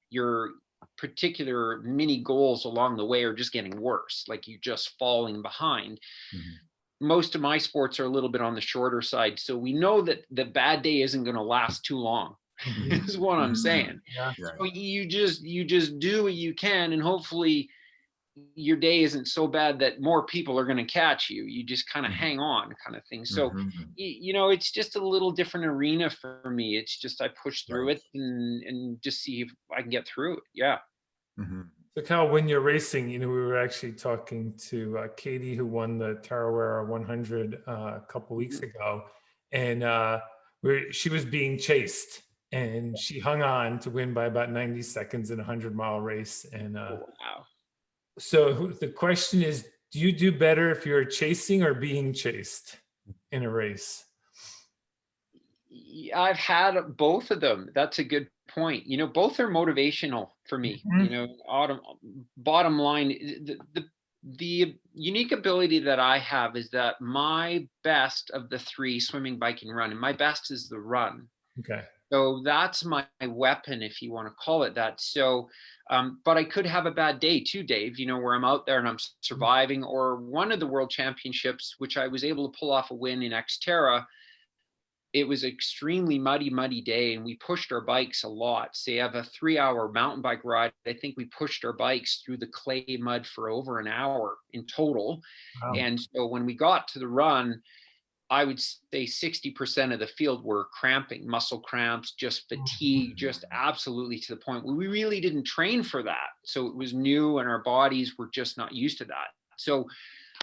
your particular mini goals along the way are just getting worse, like you're just falling behind. Mm-hmm. Most of my sports are a little bit on the shorter side. So we know that the bad day isn't going to last too long, is what I'm saying. Yeah. So you just do what you can, and hopefully your day isn't so bad that more people are going to catch you. You just kind of hang on, kind of thing. So, it's just a little different arena for me. It's just, I push through it and just see if I can get through it. Yeah. Mm-hmm. So Cal, when you're racing, we were actually talking to Katie, who won the Tarawera 100 a couple weeks ago, and she was being chased, and she hung on to win by about 90 seconds in a 100-mile race. And Wow. So the question is, do you do better if you're chasing or being chased in a race? I've had both of them. That's a good point. Both are motivational for me. Bottom line, the unique ability that I have is that my best of the three, swimming, biking, running, my best is the run. Okay. So that's my weapon, if you want to call it that. So, but I could have a bad day too, Dave, where I'm out there and I'm surviving. Or one of the world championships, which I was able to pull off a win in Xterra, it was an extremely muddy day, and we pushed our bikes a lot. So you have a 3-hour mountain bike ride. I think we pushed our bikes through the clay mud for over an hour in total. Wow. And so when we got to the run, I would say 60% of the field were cramping, muscle cramps, just fatigue, just absolutely to the point where we really didn't train for that. So it was new, and our bodies were just not used to that. So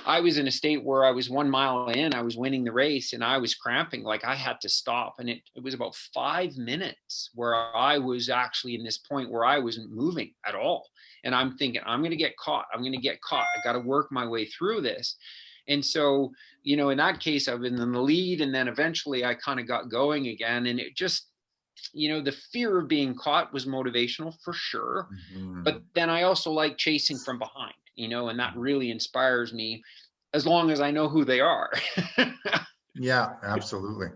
I was in a state where I was 1 mile in, I was winning the race, and I was cramping, like I had to stop. And it was about 5 minutes where I was actually in this point where I wasn't moving at all. And I'm thinking, I'm going to get caught. I'm going to get caught. I got to work my way through this. And so, in that case, I've been in the lead, and then eventually I kind of got going again. And it just, the fear of being caught was motivational for sure. Mm-hmm. But then I also like chasing from behind, and that really inspires me, as long as I know who they are. Yeah, absolutely.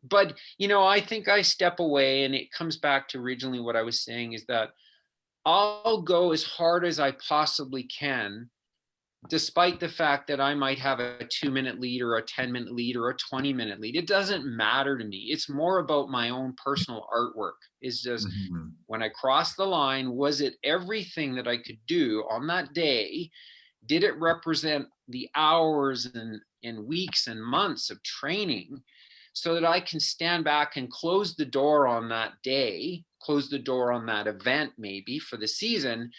But, I think I step away, and it comes back to originally what I was saying, is that I'll go as hard as I possibly can, despite the fact that I might have a 2-minute lead or a 10-minute lead or a 20-minute lead. It doesn't matter to me. It's more about my own personal artwork. Is just when I crossed the line, was it everything that I could do on that day? Did it represent the hours and weeks and months of training, so that I can stand back and close the door on that day, close the door on that event maybe for the season,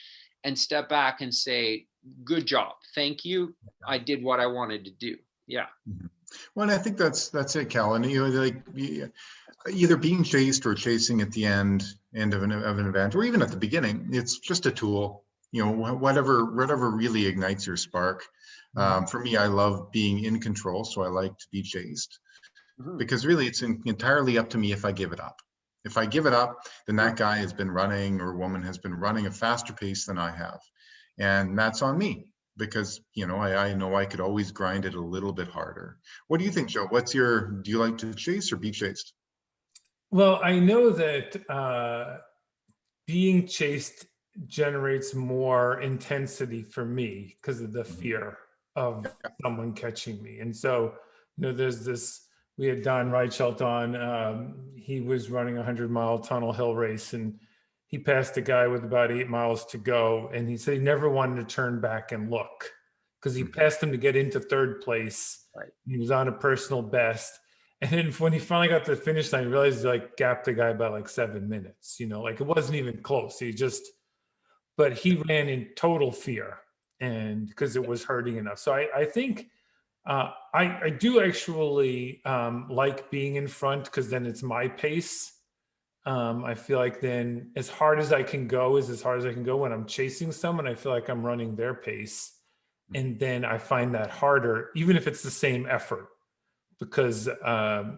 and step back and say, good job. Thank you. I did what I wanted to do. Yeah. Well, and I think that's it, Cal. And either being chased or chasing at the end of an event, or even at the beginning, it's just a tool. Whatever really ignites your spark. For me, I love being in control, so I like to be chased, because really it's entirely up to me if I give it up. If I give it up, then that guy has been running, or woman has been running a faster pace than I have. And that's on me, because, I know I could always grind it a little bit harder. What do you think, Joe? Do you like to chase or be chased? Well, I know that being chased generates more intensity for me because of the fear of someone catching me. And so, there's this, we had Don Reichelt on, he was running a 100-mile tunnel hill race, and he passed a guy with about 8 miles to go. And he said he never wanted to turn back and look because he passed him to get into third place. Right. He was on a personal best. And then when he finally got to the finish line, he realized he gapped the guy by 7 minutes, it wasn't even close. But he ran in total fear, and because it was hurting enough. So I think I do actually like being in front, because then it's my pace. I feel like then as hard as I can go is as hard as I can go. When I'm chasing someone, I feel like I'm running their pace. And then I find that harder, even if it's the same effort, because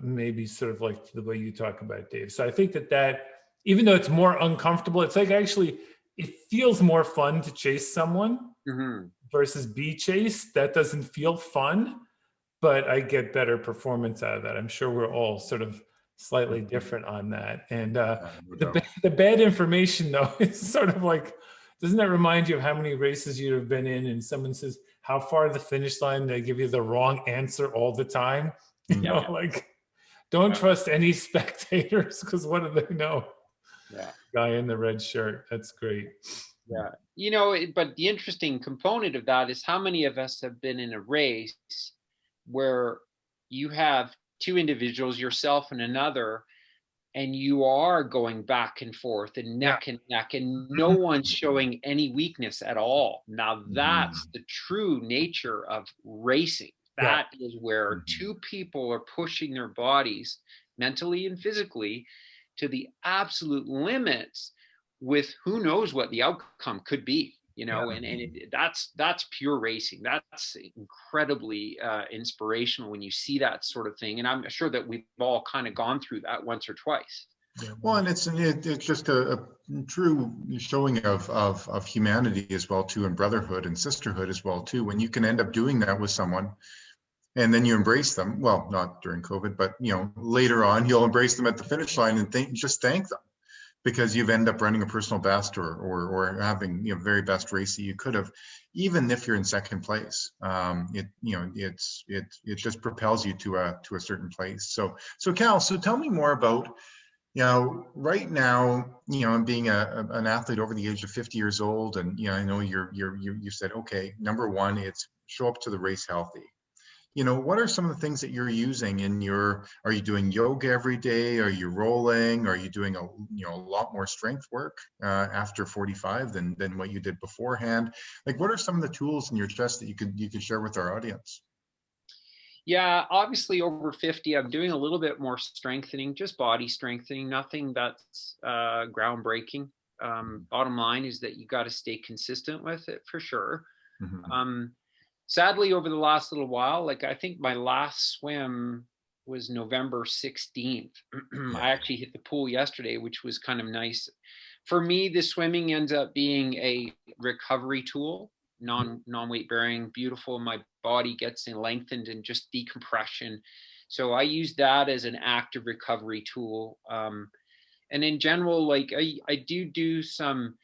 maybe sort of like the way you talk about, Dave. So I think that even though it's more uncomfortable, it's actually, it feels more fun to chase someone versus be chased. That doesn't feel fun, but I get better performance out of that. I'm sure we're all sort of slightly different on that. And the bad information, though, is sort of doesn't that remind you of how many races you have been in, and someone says, how far to the finish line? They give you the wrong answer all the time. Don't trust any spectators, because what do they know? Yeah. Guy in the red shirt. That's great. Yeah. But the interesting component of that is how many of us have been in a race where you have two individuals, yourself and another, and you are going back and forth and neck and neck, and no one's showing any weakness at all. Now that's the true nature of racing. That is where two people are pushing their bodies mentally and physically to the absolute limits, with who knows what the outcome could be, that's pure racing. That's incredibly inspirational when you see that sort of thing. And I'm sure that we've all kind of gone through that once or twice. Well, and it's just a true showing of humanity as well too, and brotherhood and sisterhood as well too, when you can end up doing that with someone, and then you embrace them. Well, not during COVID, but later on, you'll embrace them at the finish line and thank them, because you've ended up running a personal best or having very best race that you could have, even if you're in second place. It just propels you to a certain place. So Cal, so tell me more about right now, being an athlete over the age of 50 years old, and I know you said, okay, number one, it's show up to the race healthy. What are some of the things that you're using are you doing yoga every day? Are you rolling? Are you doing a lot more strength work after 45 than what you did beforehand? What are some of the tools in your chest that you could share with our audience? Yeah, obviously over 50, I'm doing a little bit more strengthening, just body strengthening, nothing that's groundbreaking. Bottom line is that you got to stay consistent with it for sure. Sadly, over the last little while, I think my last swim was November 16th. I actually hit the pool yesterday, which was kind of nice. For me, the swimming ends up being a recovery tool, non-weight bearing, beautiful. My body gets lengthened and just decompression. So I use that as an active recovery tool. And in general, I do some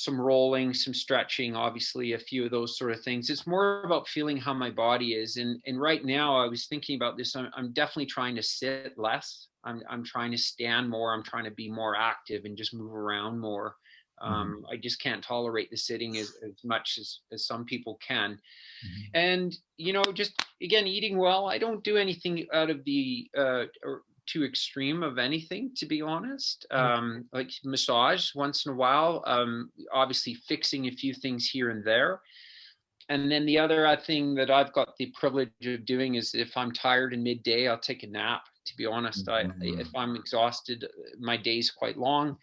rolling, some stretching, obviously a few of those sort of things. It's more about feeling how my body is. And right now I was thinking about this. I'm definitely trying to sit less. I'm trying to stand more. I'm trying to be more active and just move around more. I just can't tolerate the sitting as much as some people can. And, just again, eating well. I don't do anything out of the, too extreme of anything, to be honest. Like massage once in a while, obviously fixing a few things here and there. And then the other thing that I've got the privilege of doing is, if I'm tired in midday, I'll take a nap, to be honest. If I'm exhausted, my day's quite long.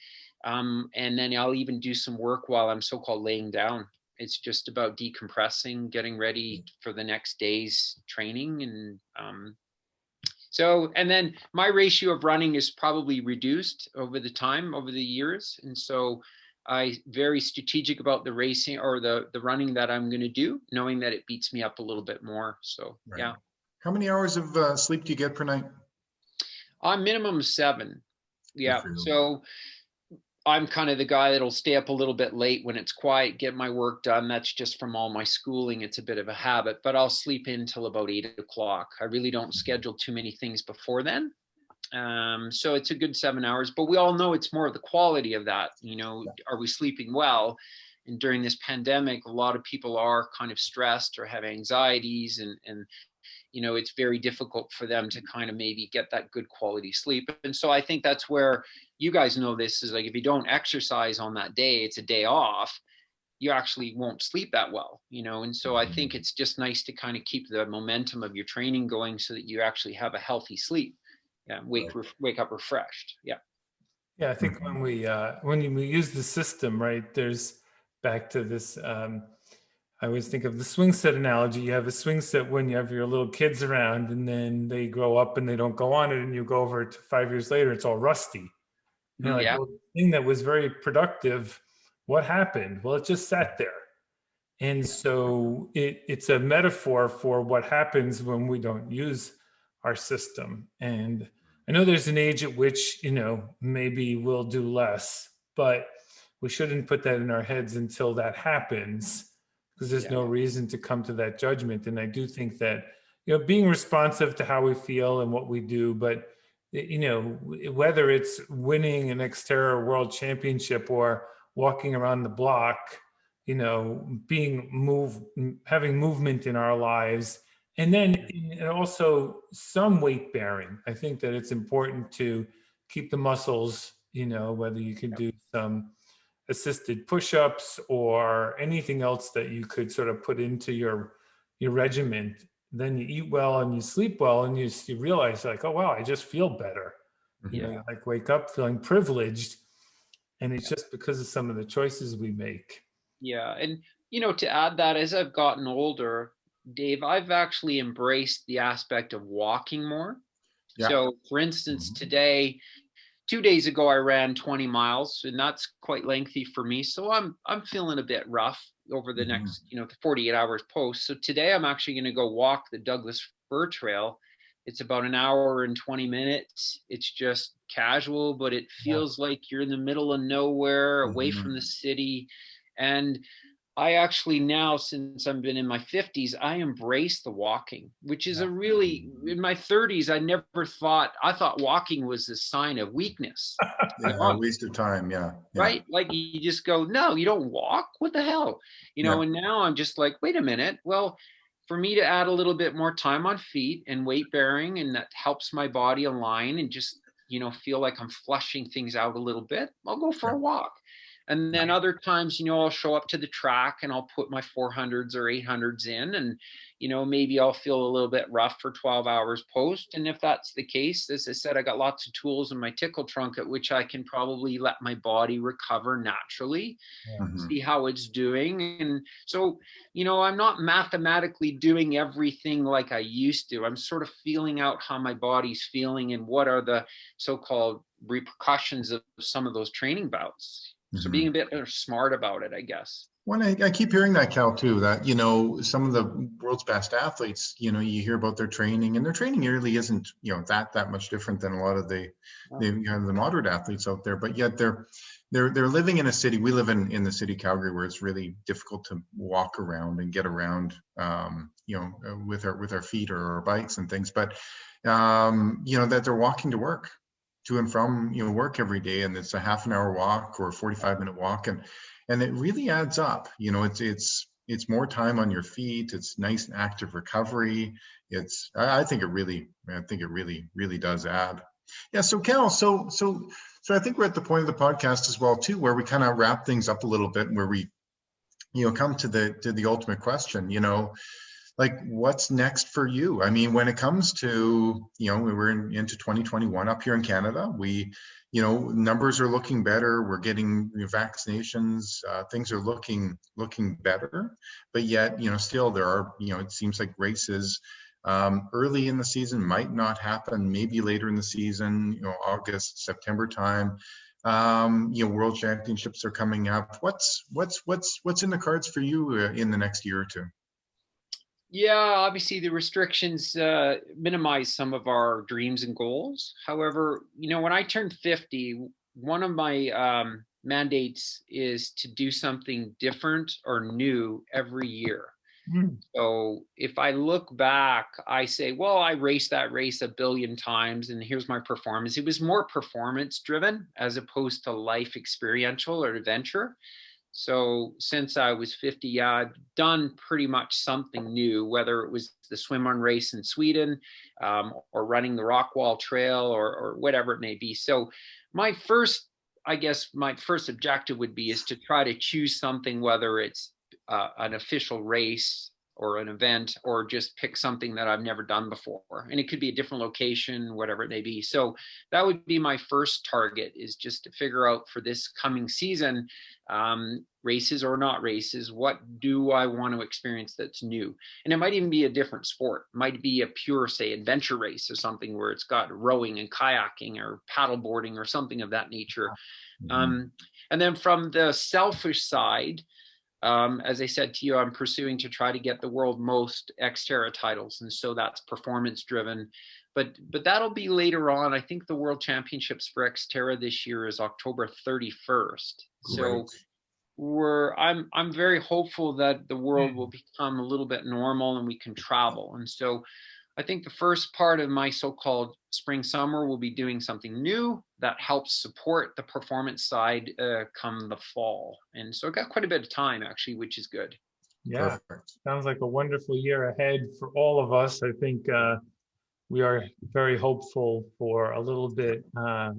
And then I'll even do some work while I'm so-called laying down. It's just about decompressing, getting ready for the next day's training. And and then my ratio of running is probably reduced over the years. And so I very strategic about the racing or the running that I'm going to do, knowing that it beats me up a little bit more. So, yeah. How many hours of sleep do you get per night? Minimum 7. Yeah. So I'm kind of the guy that'll stay up a little bit late when it's quiet, get my work done. That's just from all my schooling. It's a bit of a habit, but I'll sleep in till about 8 o'clock. I really don't schedule too many things before then. So it's a good 7 hours, but we all know it's more of the quality of that. Are we sleeping well? And during this pandemic, a lot of people are kind of stressed or have anxieties, and it's very difficult for them to kind of maybe get that good quality sleep. And so I think that's where you guys know this is like, if you don't exercise on that day, it's a day off, you actually won't sleep that well, and so I think it's just nice to kind of keep the momentum of your training going so that you actually have a healthy sleep. Yeah, wake up refreshed. Yeah. Yeah, I think when we use the system, right, there's back to this, I always think of the swing set analogy. You have a swing set when you have your little kids around, and then they grow up and they don't go on it, and you go over to 5 years later, it's all rusty. Like, Yeah. well, the thing that was very productive, what happened? Well, it just sat there. And so it's a metaphor for what happens when we don't use our system. And I know there's an age at which, maybe we'll do less, but we shouldn't put that in our heads until that happens, because there's no reason to come to that judgment. And I do think that, being responsive to how we feel and what we do, but, whether it's winning an Xterra World Championship or walking around the block, having movement in our lives, and then also some weight bearing. I think that it's important to keep the muscles, whether you could do some assisted push-ups or anything else that you could sort of put into your regimen. Then you eat well and you sleep well, and you realize, like, oh wow, I just feel better. You like wake up feeling privileged, and it's just because of some of the choices we make. Yeah. And, to add that, as I've gotten older, Dave, I've actually embraced the aspect of walking more. Yeah. So for instance, today, 2 days ago, I ran 20 miles, and that's quite lengthy for me. So I'm feeling a bit rough over the next, 48 hours post. So today I'm actually going to go walk the Douglas Fir Trail. It's about an hour and 20 minutes. It's just casual, but it feels like you're in the middle of nowhere, away from the city. And I actually now, since I've been in my 50s, I embrace the walking, which is in my 30s, I thought walking was a sign of weakness. A waste of time. Yeah. Right? Like, you just go, no, you don't walk. What the hell? And now I'm just like, wait a minute. Well, for me to add a little bit more time on feet and weight bearing, and that helps my body align and just, feel like I'm flushing things out a little bit, I'll go for a walk. And then other times, I'll show up to the track and I'll put my 400s or 800s in, and, maybe I'll feel a little bit rough for 12 hours post. And if that's the case, as I said, I got lots of tools in my tickle trunk at which I can probably let my body recover naturally, see how it's doing. And so, I'm not mathematically doing everything like I used to. I'm sort of feeling out how my body's feeling and what are the so-called repercussions of some of those training bouts. So being a bit smart about it, I guess. Well, I keep hearing that, Cal, too, that, some of the world's best athletes, you hear about their training, and their training really isn't, that much different than a lot of the moderate athletes out there. But yet they're living in a city. We live in the city, Calgary, where it's really difficult to walk around and get around, with our feet or our bikes and things. But, that they're walking to work, to and from work every day, and it's a half an hour walk or a 45-minute walk, and it really adds up. It's more time on your feet. It's nice and active recovery. I think it really does add. Yeah. So Cal, so I think we're at the point of the podcast as well too, where we kind of wrap things up a little bit, and where we come to the ultimate question. Like, what's next for you? I mean, when it comes to, we're into 2021 up here in Canada, we, numbers are looking better. We're getting vaccinations. Things are looking better, but yet, still there are, it seems like races early in the season might not happen. Maybe later in the season, August, September time. World championships are coming up. What's in the cards for you in the next year or two? Yeah, obviously the restrictions minimize some of our dreams and goals. However, when I turned 50, one of my mandates is to do something different or new every year. So if I look back, I say, well, I raced that race 1 billion times and here's my performance. It was more performance driven as opposed to life experiential or adventure. So since I was 50, yeah, I've done pretty much something new, whether it was the swim run race in Sweden, or running the Rockwall Trail, or whatever it may be. So my first objective would be is to try to choose something, whether it's an official race or an event, or just pick something that I've never done before. And it could be a different location, whatever it may be. So that would be my first target, is just to figure out for this coming season, races or not races, what do I want to experience that's new? And it might even be a different sport. It might be a pure, say, adventure race or something where it's got rowing and kayaking or paddleboarding or something of that nature. And then from the selfish side, as I said to you, I'm pursuing to try to get the world most Xterra titles. And so that's performance driven, but that'll be later on. I think the World Championships for Xterra this year is October 31st. So I'm very hopeful that the world will become a little bit normal and we can travel. And so I think the first part of my so-called spring summer will be doing something new that helps support the performance side come the fall. And so I got quite a bit of time actually, which is good. Yeah, sounds like a wonderful year ahead for all of us. I think we are very hopeful for a little bit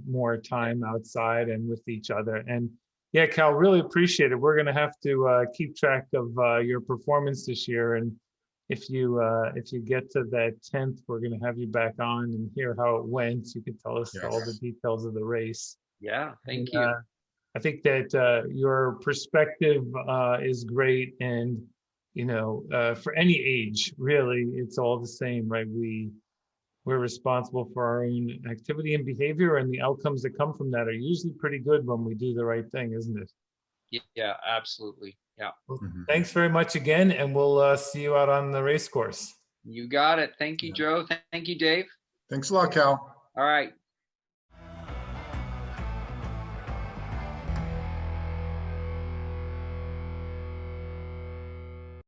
more time outside and with each other. And yeah, Cal, really appreciate it. We're going to have to keep track of your performance this year. And if you get to that 10th, we're going to have you back on and hear how it went. You can tell us all the details of the race. Yeah, thank you. I think that your perspective is great. And, you know, for any age, really, it's all the same, right? We're responsible for our own activity and behavior, and the outcomes that come from that are usually pretty good when we do the right thing, isn't it? Yeah, absolutely. Yeah. Well, thanks very much again, and we'll see you out on the race course. You got it. Thank you, Joe. Thank you, Dave. Thanks a lot, Cal. All right.